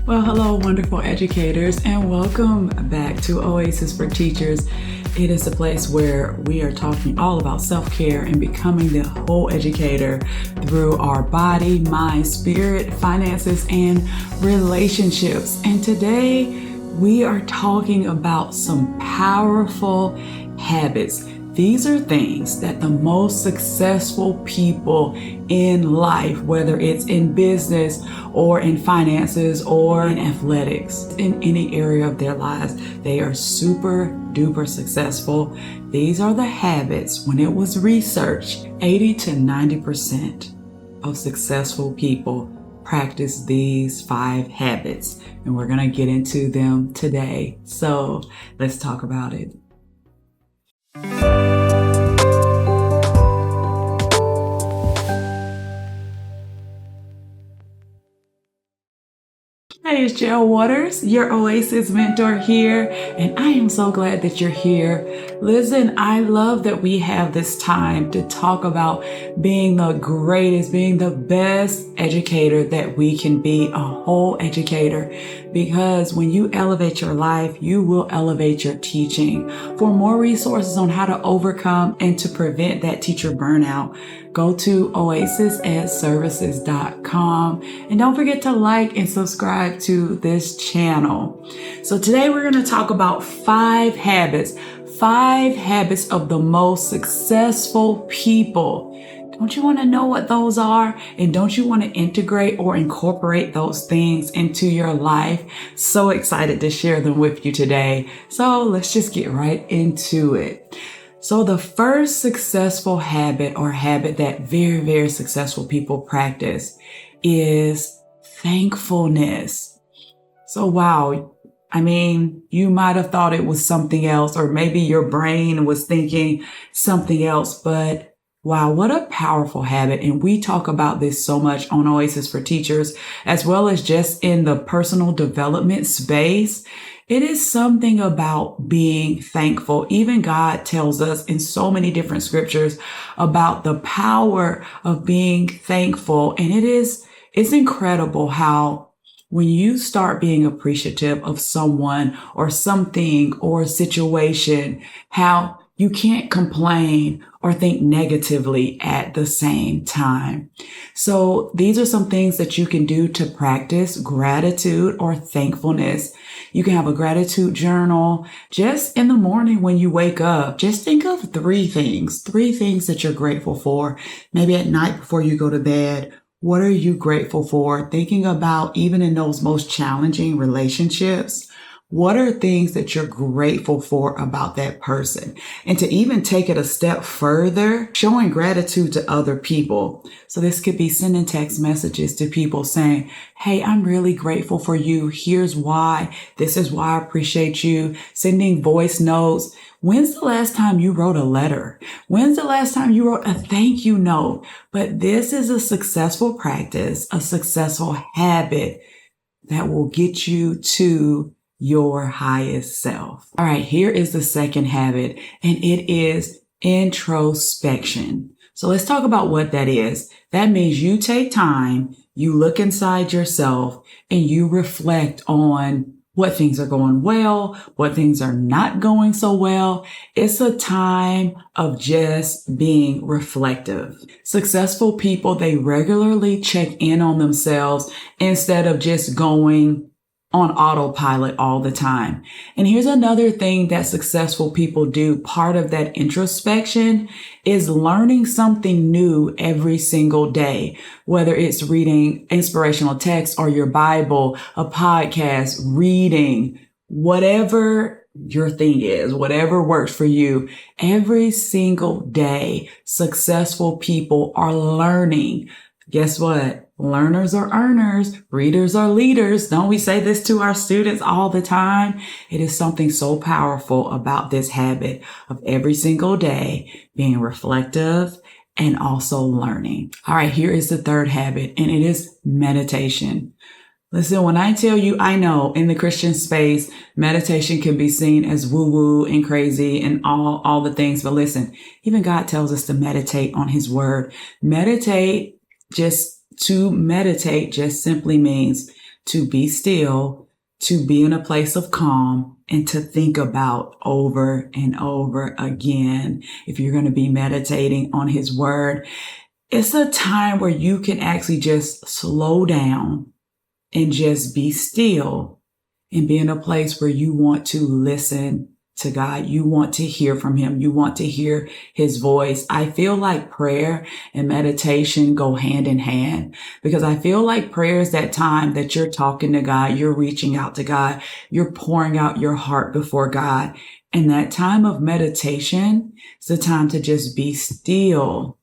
Well, hello, wonderful educators, and welcome back to Oasis for Teachers. It is a place where we are talking all about self-care and becoming the whole educator through our body, mind, spirit, finances, and relationships. And today we are talking about some powerful habits. These are things that the most successful people in life, whether it's in business or in finances or in athletics, in any area of their lives, they are super duper successful. These are the habits. When it was researched, 80 to 90% of successful people practice these 5 habits, and we're going to get into them today. So let's talk about it. Hey, it's Jill Waters, your Oasis mentor here, and I am so glad that you're here. Listen, I love that we have this time to talk about being the greatest, being the best educator that we can be, a whole educator, because when you elevate your life, you will elevate your teaching. For more resources on how to overcome and to prevent that teacher burnout, go to oasisedservices.com, and don't forget to like and subscribe to this channel. So today we're going to talk about 5 habits of the most successful people. Don't you want to know what those are? And don't you want to integrate or incorporate those things into your life? So excited to share them with you today. So let's just get right into it. So the first successful habit or habit that very, very successful people practice is thankfulness. So wow, I mean, you might have thought it was something else, or maybe your brain was thinking something else, but wow, what a powerful habit. And we talk about this so much on Oasis for Teachers, as well as just in the personal development space. It is something about being thankful. Even God tells us in so many different scriptures about the power of being thankful. And it's incredible how when you start being appreciative of someone or something or situation, how you can't complain or think negatively at the same time. So these are some things that you can do to practice gratitude or thankfulness. You can have a gratitude journal just in the morning when you wake up. Just think of 3 things that you're grateful for. Maybe at night before you go to bed. What are you grateful for? Thinking about even in those most challenging relationships, what are things that you're grateful for about that person? And to even take it a step further, showing gratitude to other people. So this could be sending text messages to people saying, hey, I'm really grateful for you. Here's why. This is why I appreciate you. Sending voice notes. When's the last time you wrote a letter? When's the last time you wrote a thank you note? But this is a successful practice, a successful habit that will get you to your highest self. All right, here is the second habit, and it is introspection. So let's talk about what that is. That means you take time, you look inside yourself, and you reflect on what things are going well, what things are not going so well. It's a time of just being reflective. Successful people, they regularly check in on themselves instead of just going on autopilot all the time. And here's another thing that successful people do. Part of that introspection is learning something new every single day, whether it's reading inspirational text or your Bible, a podcast, reading, whatever your thing is, whatever works for you. Every single day, successful people are learning. Guess what? Learners are earners, readers are leaders. Don't we say this to our students all the time? It is something so powerful about this habit of every single day being reflective and also learning. All right, here is the third habit, and it is meditation. Listen, when I tell you, I know in the Christian space, meditation can be seen as woo-woo and crazy and all the things. But listen, even God tells us to meditate on his word. To meditate just simply means to be still, to be in a place of calm, and to think about over and over again. If you're going to be meditating on his word, it's a time where you can actually just slow down and just be still and be in a place where you want to listen to God. You want to hear from him. You want to hear his voice. I feel like prayer and meditation go hand in hand, because I feel like prayer is that time that you're talking to God, you're reaching out to God, you're pouring out your heart before God. And that time of meditation is the time to just be still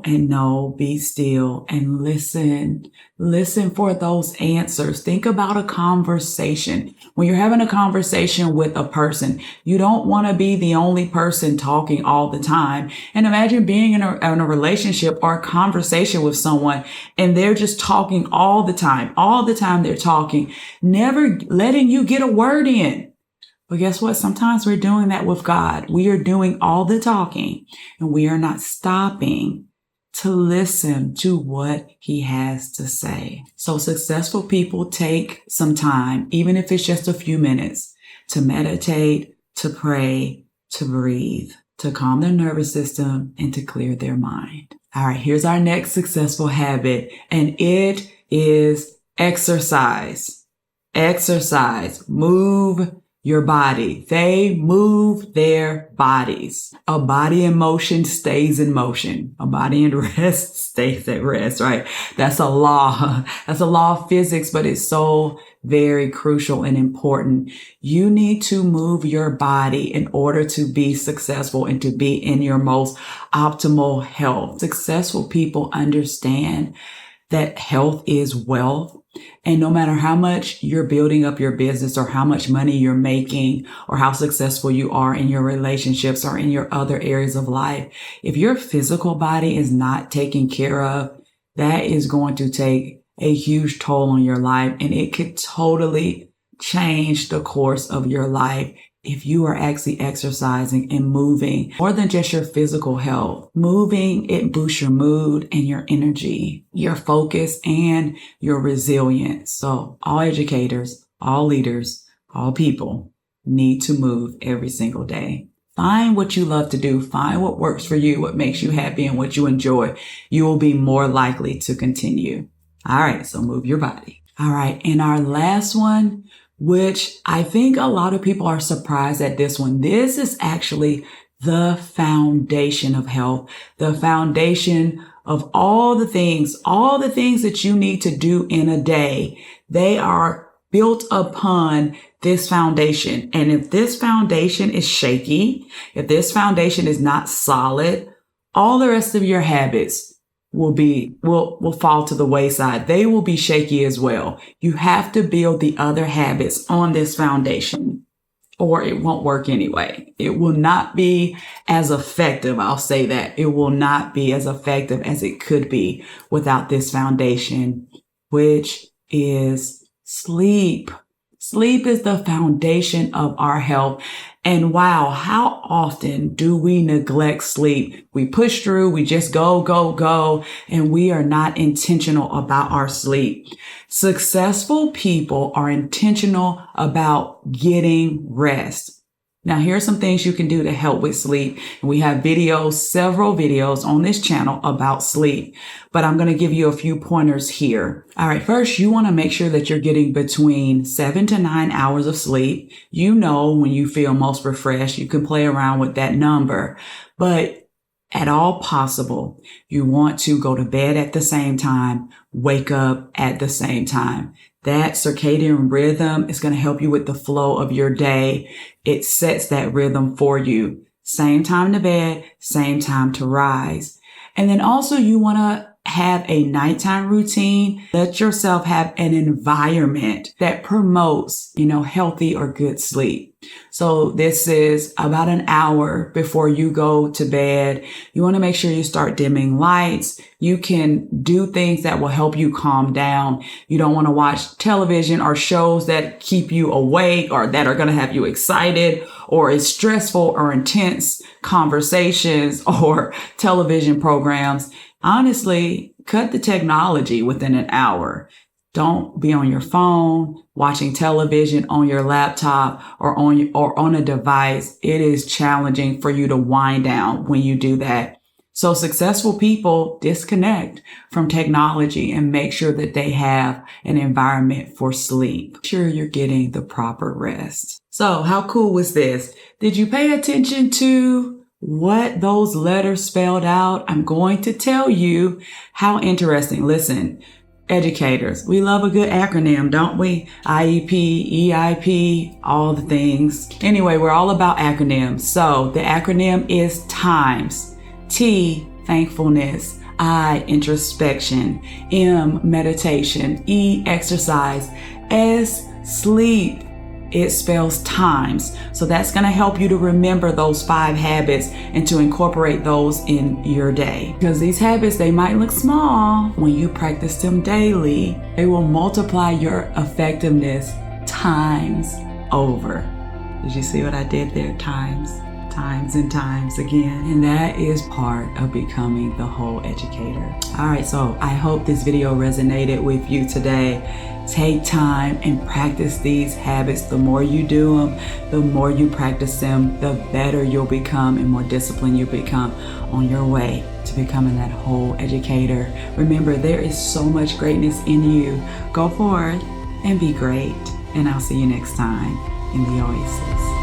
and know, be still and listen. Listen for those answers. Think about a conversation. When you're having a conversation with a person, you don't want to be the only person talking all the time. And imagine being in a relationship or a conversation with someone and they're just talking all the time. All the time they're talking, never letting you get a word in. But guess what? Sometimes we're doing that with God. We are doing all the talking and we are not stopping to listen to what he has to say. So successful people take some time, even if it's just a few minutes, to meditate, to pray, to breathe, to calm their nervous system, and to clear their mind. All right, here's our next successful habit, and it is exercise. Exercise. Move your body. They move their bodies. A body in motion stays in motion. A body in rest stays at rest, right? That's a law. That's a law of physics, but it's so very crucial and important. You need to move your body in order to be successful and to be in your most optimal health. Successful people understand that health is wealth. And no matter how much you're building up your business or how much money you're making or how successful you are in your relationships or in your other areas of life, if your physical body is not taken care of, that is going to take a huge toll on your life, and it could totally change the course of your life if you are actually exercising and moving. More than just your physical health. Moving, it boosts your mood and your energy, your focus, and your resilience. So all educators, all leaders, all people need to move every single day. Find what you love to do. Find what works for you, what makes you happy, and what you enjoy. You will be more likely to continue. All right, so move your body. All right, and our last one, which I think a lot of people are surprised at this one. This is actually the foundation of health, the foundation of all the things that you need to do in a day. They are built upon this foundation. And if this foundation is shaky, if this foundation is not solid, all the rest of your habits will fall to the wayside. They will be shaky as well. You have to build the other habits on this foundation, or it won't work anyway. It will not be as effective. I'll say that. It will not be as effective as it could be without this foundation, which is sleep. Sleep is the foundation of our health. And wow, how often do we neglect sleep? We push through, we just go, and we are not intentional about our sleep. Successful people are intentional about getting rest. Now, here are some things you can do to help with sleep. We have several videos on this channel about sleep, but I'm going to give you a few pointers here. All right. First, you want to make sure that you're getting between 7 to 9 hours of sleep. You know, when you feel most refreshed, you can play around with that number, but at all possible, you want to go to bed at the same time, wake up at the same time. That circadian rhythm is going to help you with the flow of your day. It sets that rhythm for you. Same time to bed, same time to rise. And then also you want to have a nighttime routine. Let yourself have an environment that promotes, healthy or good sleep. So this is about an hour before you go to bed. You want to make sure you start dimming lights. You can do things that will help you calm down. You don't want to watch television or shows that keep you awake or that are going to have you excited, or is stressful or intense conversations or television programs. Honestly, cut the technology within an hour. Don't be on your phone, watching television on your laptop or on a device. It is challenging for you to wind down when you do that. So successful people disconnect from technology and make sure that they have an environment for sleep. Make sure you're getting the proper rest. So how cool was this? Did you pay attention to what those letters spelled out? I'm going to tell you how interesting. Listen, educators, we love a good acronym, don't we? IEP, EIP, all the things. Anyway, we're all about acronyms. So the acronym is TIMES. T, thankfulness. I, introspection. M, meditation. E, exercise. S, sleep. It spells times. So that's going to help you to remember those 5 habits and to incorporate those in your day. Because these habits, they might look small. When you practice them daily, they will multiply your effectiveness times over. Did you see what I did there? Times and times again. And that is part of becoming the whole educator. All right, so I hope this video resonated with you today. Take time and practice these habits. The more you do them, the more you practice them, the better you'll become and more disciplined you'll become on your way to becoming that whole educator. Remember, there is so much greatness in you. Go forward and be great. And I'll see you next time in the Oasis.